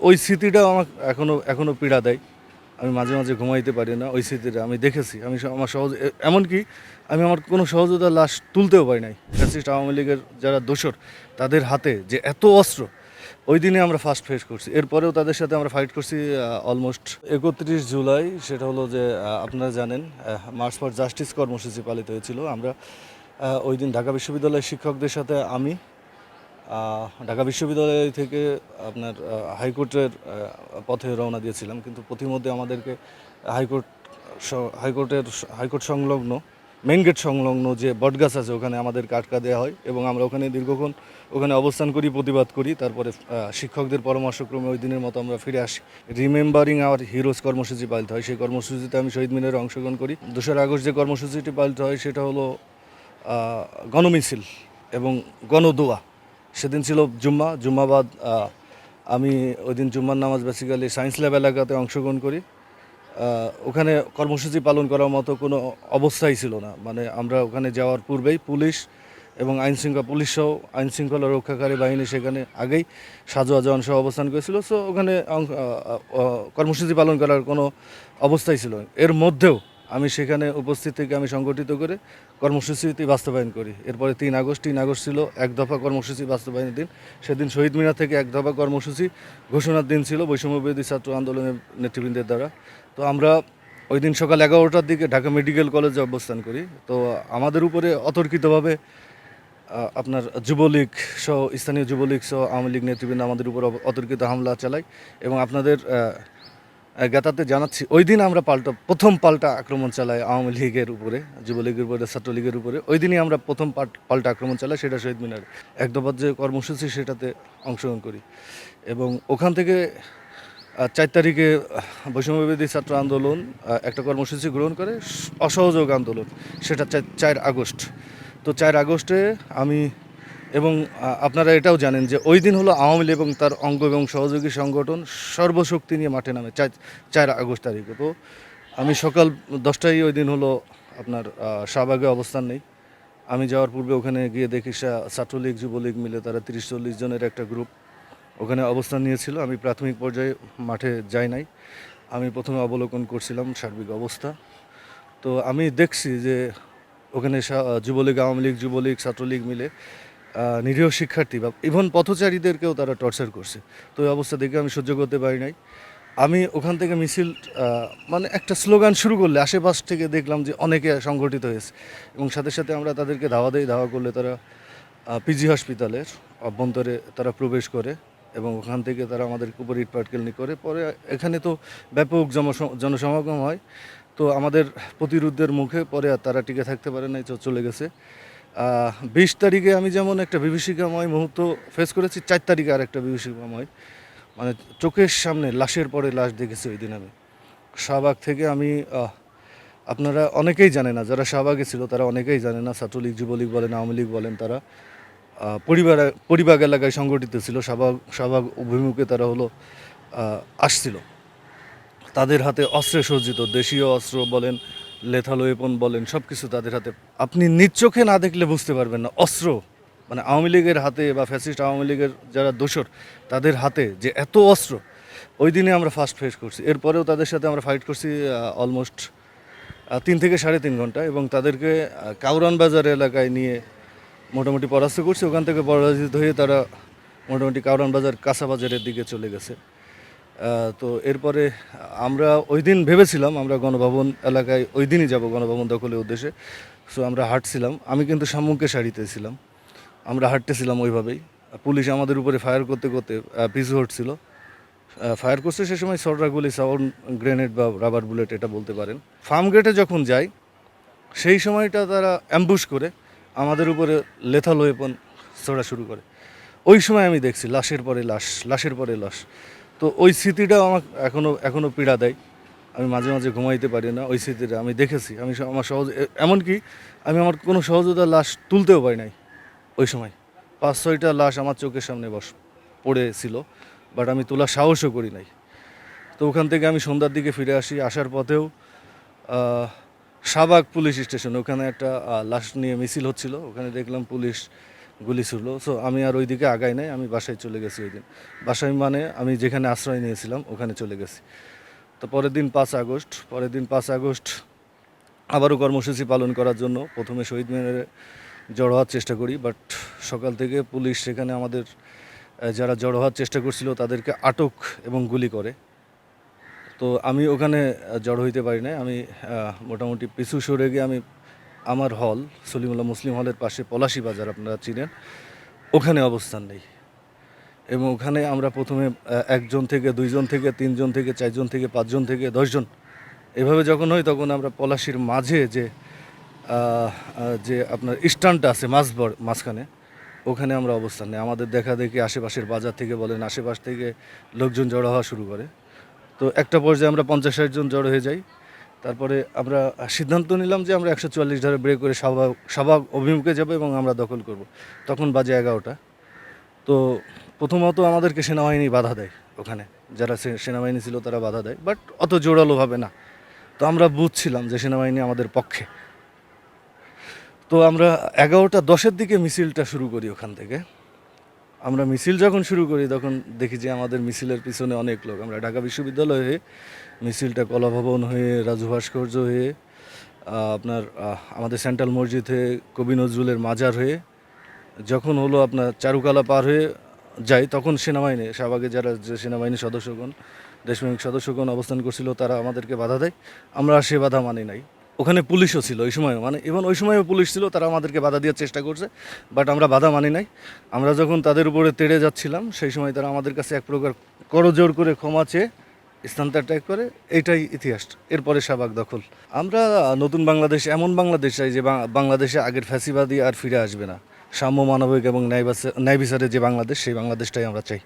ওই স্মৃতিটাও আমার এখনো পীড়া দেয়। আমি মাঝে মাঝে ঘুমাইতে পারি না ওই স্মৃতিটা আমি দেখেছি। আমি আমার এমনকি আমি আমার কোনো সহযোদ্ধার লাশ তুলতেও পারি নাই। ফ্যাসিস্ট আওয়ামী লীগের যারা দোসর তাদের হাতে যে এত অস্ত্র ওই দিনে আমরা ফার্স্ট ফেস করছি। এরপরেও তাদের সাথে আমরা ফাইট করছি অলমোস্ট ৩১ জুলাই। সেটা হলো যে আপনারা জানেন মার্চ ফর জাস্টিস কর্মসূচি পালিত হয়েছিল। আমরা ওই দিন ঢাকা বিশ্ববিদ্যালয়ের শিক্ষকদের সাথে আমি ঢাকা বিশ্ববিদ্যালয় থেকে আপনার হাইকোর্টের পথে রওনা দিয়েছিলাম, কিন্তু পথিমধ্যে আমাদেরকে হাইকোর্ট হাইকোর্ট সংলগ্ন মেন গেট সংলগ্ন যে বটগাছ আছে ওখানে আমাদেরকে আটকা দেওয়া হয় এবং আমরা ওখানে দীর্ঘক্ষণ ওখানে অবস্থান করি, প্রতিবাদ করি। তারপরে শিক্ষকদের পরামর্শক্রমে ওই দিনের মতো আমরা ফিরে আসি। রিমেম্বারিং আওয়ার হিরোজ কর্মসূচি পালিত হয়। সেই কর্মসূচিতে আমি শহীদ মিনারে অংশগ্রহণ করি। 2রা আগস্ট যে কর্মসূচিটি পালিত হয় সেটা হলো গণমিছিল এবং গণদোয়া। সেদিন ছিল জুম্মাবাদ। আমি ওই দিন জুম্মার নামাজ বেসিক্যালি সায়েন্স ল্যাব এলাকাতে অংশগ্রহণ করি। ওখানে কর্মসূচি পালন করার মতো কোনো অবস্থাই ছিল না। মানে আমরা ওখানে যাওয়ার পূর্বেই পুলিশ এবং পুলিশসহ আইনশৃঙ্খলা রক্ষাকারী বাহিনী সেখানে আগেই সাজোয়া জওয়ান সহ অবস্থান করেছিল। সো ওখানে কর্মসূচি পালন করার কোনো অবস্থাই ছিল না। এর মধ্যেও আমি সেখানে উপস্থিত থেকে আমি সংগঠিত করে কর্মসূচিটি বাস্তবায়ন করি। এরপরে 3 আগস্ট ছিল এক দফা কর্মসূচি বাস্তবায়নের দিন। সেদিন শহীদ মিনার থেকে এক দফা কর্মসূচি ঘোষণার দিন ছিল বৈষম্যবিরোধী ছাত্র আন্দোলনের নেতৃবৃন্দের দ্বারা। তো আমরা ওই দিন সকাল 11টার দিকে ঢাকা মেডিকেল কলেজে অবস্থান করি। তো আমাদের উপরে অতর্কিতভাবে আপনার যুবলীগ সহ স্থানীয় যুবলীগ সহ আওয়ামী লীগ নেতৃবৃন্দ আমাদের উপর অতর্কিত হামলা চালায় এবং আপনাদের জ্ঞাতাতে জানাচ্ছি ওই দিন আমরা প্রথম পাল্টা আক্রমণ চালাই আওয়ামী লীগের উপরে, যুবলীগের উপরে, ছাত্রলীগের উপরে। ওই দিনই আমরা প্রথম পাল্টা আক্রমণ চালাই, সেটা শহীদ মিনার এক দফার যে কর্মসূচি সেটাতে অংশগ্রহণ করি এবং ওখান থেকে 4 তারিখে বৈষম্যবিরোধী ছাত্র আন্দোলন একটা কর্মসূচি গ্রহণ করে, অসহযোগ আন্দোলন, সেটা 4 আগস্ট। তো 4 আগস্টে আমি এবং আপনারা এটাও জানেন যে ওই দিন হলো আওয়ামী লীগ এবং তার অঙ্গ এবং সহযোগী সংগঠন সর্বশক্তি নিয়ে মাঠে নামে 4 আগস্ট তারিখে। তো আমি সকাল 10টায় ওই দিন হলো আপনার শাহবাগে অবস্থান নেই। আমি যাওয়ার পূর্বে ওখানে গিয়ে দেখি ছাত্রলীগ যুবলীগ মিলে তারা 30-40 জনের একটা গ্রুপ ওখানে অবস্থান নিয়েছিল। আমি প্রাথমিক পর্যায়ে মাঠে যাই নাই। আমি প্রথমে অবলোকন করছিলাম সার্বিক অবস্থা। তো আমি দেখছি যে ওখানে যুবলীগ, আওয়ামী লীগ, যুবলীগ, ছাত্রলীগ মিলে নিরীহ শিক্ষার্থী বা ইভন পথচারীদেরকেও তারা টর্চার করছে। তো এই অবস্থা দেখে আমি সহ্য করতে পারি নাই। আমি ওখান থেকে মিছিল মানে একটা স্লোগান শুরু করলে আশেপাশ থেকে দেখলাম যে অনেকে সংগঠিত হয়েছে এবং সাথে সাথে আমরা তাদেরকে ধাওয়া করলে তারা পিজি হসপিটালের অভ্যন্তরে তারা প্রবেশ করে এবং ওখান থেকে তারা আমাদের উপর ইট পাটকেলনি করে। পরে এখানে তো ব্যাপক জনসমাগম হয়। তো আমাদের প্রতিরোধের মুখে পরে আর তারা টিকে থাকতে পারে নাই, চলে গেছে। 20 তারিখে আমি যেমন একটা বিভীষিকাময় মুহূর্ত ফেস করেছি, 4 তারিখে আর একটা বিভীষিকাময়, মানে চোখের সামনে লাশের পরে লাশ দেখেছি ওই দিন আমি। শাহবাগ থেকে আমি আপনারা অনেকেই জানে না, যারা শাহবাগে ছিল তারা অনেকেই জানে না, ছাত্রলীগ, যুবলীগ বলেন, আওয়ামী লীগ বলেন, তারা পরিবাগ এলাকায় সংগঠিত ছিল। শাহবাগ অভিমুখে তারা হলো আসছিল। তাদের হাতে অস্ত্রে সজ্জিত, দেশীয় অস্ত্র বলেন, লেথাল ওয়েপন বলেন, সব কিছু তাদের হাতে। আপনি নিজ চোখে না দেখলে বুঝতে পারবেন না অস্ত্র, মানে আওয়ামী লীগের হাতে বা ফ্যাসিস্ট আওয়ামী লীগের যারা দোসর তাদের হাতে যে এত অস্ত্র ওই দিনে আমরা ফার্স্ট ফেস করছি। এরপরেও তাদের সাথে আমরা ফাইট করছি অলমোস্ট 3 থেকে 3.5 ঘন্টা এবং তাদেরকে কাউরান বাজার এলাকায় নিয়ে মোটামুটি পরাস্ত করছি। ওখান থেকে পরাজিত হয়ে তারা মোটামুটি কাউরান বাজার কাঁচা বাজারের দিকে চলে গেছে। তো এরপরে আমরা ওই দিন ভেবেছিলাম আমরা গণভবন এলাকায় ওই দিনই যাব গণভবন দখলের উদ্দেশ্যে। সো আমরা হাঁটছিলাম, আমি কিন্তু সম্মুখে সারিতে ছিলাম, আমরা হাঁটতেছিলাম ওইভাবেই। পুলিশ আমাদের উপরে ফায়ার করতে করতে পিছু হটছিল, ফায়ার করছে। সে সময় সররা গুলি, সাউন্ড গ্রেনেড বা রাবার বুলেট এটা বলতে পারেন। ফার্ম গেটে যখন যাই সেই সময়টা তারা অ্যাম্বুশ করে আমাদের উপরে লেথাল ওয়েপন ছোড়া শুরু করে। ওই সময় আমি দেখছি লাশের পরে লাশ, লাশের পরে লাশ। তো ওই স্মৃতিটাও আমার এখনো পীড়া দেয়। আমি মাঝে মাঝে ঘুমাইতে পারি না ওই স্মৃতিটা আমি দেখেছি। আমি আমার এমনকি আমি আমার কোনো সহযোদ্ধার লাশ তুলতেও পারি নাই ওই সময়। 5-6টা লাশ আমার চোখের সামনে পড়েছিল, বাট আমি তোলার সাহসও করি নাই। তো ওখান থেকে আমি সন্ধ্যার দিকে ফিরে আসি। আসার পথেও শাহবাগ পুলিশ স্টেশন, ওখানে একটা লাশ নিয়ে মিছিল হচ্ছিল। ওখানে দেখলাম পুলিশ গুলি ছুড়লো। সো আমি আর ওই দিকে আগাই নাই, আমি বাসায় চলে গেছি ওই দিন। বাসায় মানে আমি যেখানে আশ্রয় নিয়েছিলাম ওখানে চলে গেছি। তো পরের দিন 5 আগস্ট আবারও কর্মসূচি পালন করার জন্য প্রথমে শহীদ মিনারে জড়ো হওয়ার চেষ্টা করি, বাট সকাল থেকে পুলিশ সেখানে আমাদের যারা জড়ো হওয়ার চেষ্টা করছিল তাদেরকে আটক এবং গুলি করে। তো আমি ওখানে জড়ো হইতে পারি নাই। আমি মোটামুটি পিছু সরে গিয়ে আমি আমার হল সলিমুল্লাহ মুসলিম হলের পাশে পলাশী বাজার আপনারা চিনেন, ওখানে অবস্থান নেই। এবং ওখানে আমরা প্রথমে 1 জন থেকে 2 জন থেকে 3 জন থেকে 4 জন থেকে 5 জন থেকে 10 জন এভাবে যখন হয় তখন আমরা পলাশির মাঝে যে আপনার স্ট্যান্ডটা আছে মাঝখানে, ওখানে আমরা অবস্থান নেই। আমাদের দেখা দেখি আশেপাশের বাজার থেকে বলেন আশেপাশ থেকে লোকজন জড়ো হওয়া শুরু করে। তো একটা পর্যায়ে আমরা 50-60 জন জড়ো হয়ে যাই। তারপরে আমরা সিদ্ধান্ত নিলাম যে আমরা 144 ধারে ব্রেক করে শাহবাগ অভিমুখে যাব এবং আমরা দখল করব। তখন বাজে 11টা। তো প্রথমত আমাদেরকে সেনাবাহিনী বাধা দেয়, ওখানে যারা সেনাবাহিনী ছিল তারা বাধা দেয়, বাট অত জোরালোভাবে না। তো আমরা বুঝছিলাম যে সেনাবাহিনী আমাদের পক্ষে। তো আমরা 11টা 10-এর দিকে মিছিলটা শুরু করি। ওখান থেকে আমরা মিছিল যখন শুরু করি তখন দেখি যে আমাদের মিছিলের পিছনে অনেক লোক। আমরা ঢাকা বিশ্ববিদ্যালয় হয়ে মিছিলটা কলা ভবন হয়ে রাজু ভাস্কর্য হয়ে আপনার আমাদের সেন্ট্রাল মসজিদ হয়ে কবি নজরুলের মাজার হয়ে যখন হলো আপনার চারুকলা পার হয়ে যাই, তখন সেনাবাহিনী শাহবাগে যে সেনাবাহিনীর সদস্যগণ দেশপ্রেমিক সদস্যগণ অবস্থান করছিল তারা আমাদেরকে বাধা দেয়। আমরা সে বাধা মানি নাই। ওখানে পুলিশও ছিল ওই সময়, মানে ইভেন ওই সময়ও পুলিশ ছিল, তারা আমাদেরকে বাধা দেওয়ার চেষ্টা করছে, বাট আমরা বাধা মানি নাই। আমরা যখন তাদের উপরে তেড়ে যাচ্ছিলাম সেই সময় তারা আমাদের কাছে এক প্রকার করজোর করে ক্ষমা চেয়ে স্থানটা ত্যাগ করে। এইটাই ইতিহাস। এরপরে শাহবাগ দখল। আমরা নতুন বাংলাদেশ, এমন বাংলাদেশ চাই যে বাংলাদেশে আগের ফ্যাসিবাদী আর ফিরে আসবে না। সাম্য, মানবিক এবং ন্যায় বিচারের যে বাংলাদেশ, সেই বাংলাদেশটাই আমরা চাই।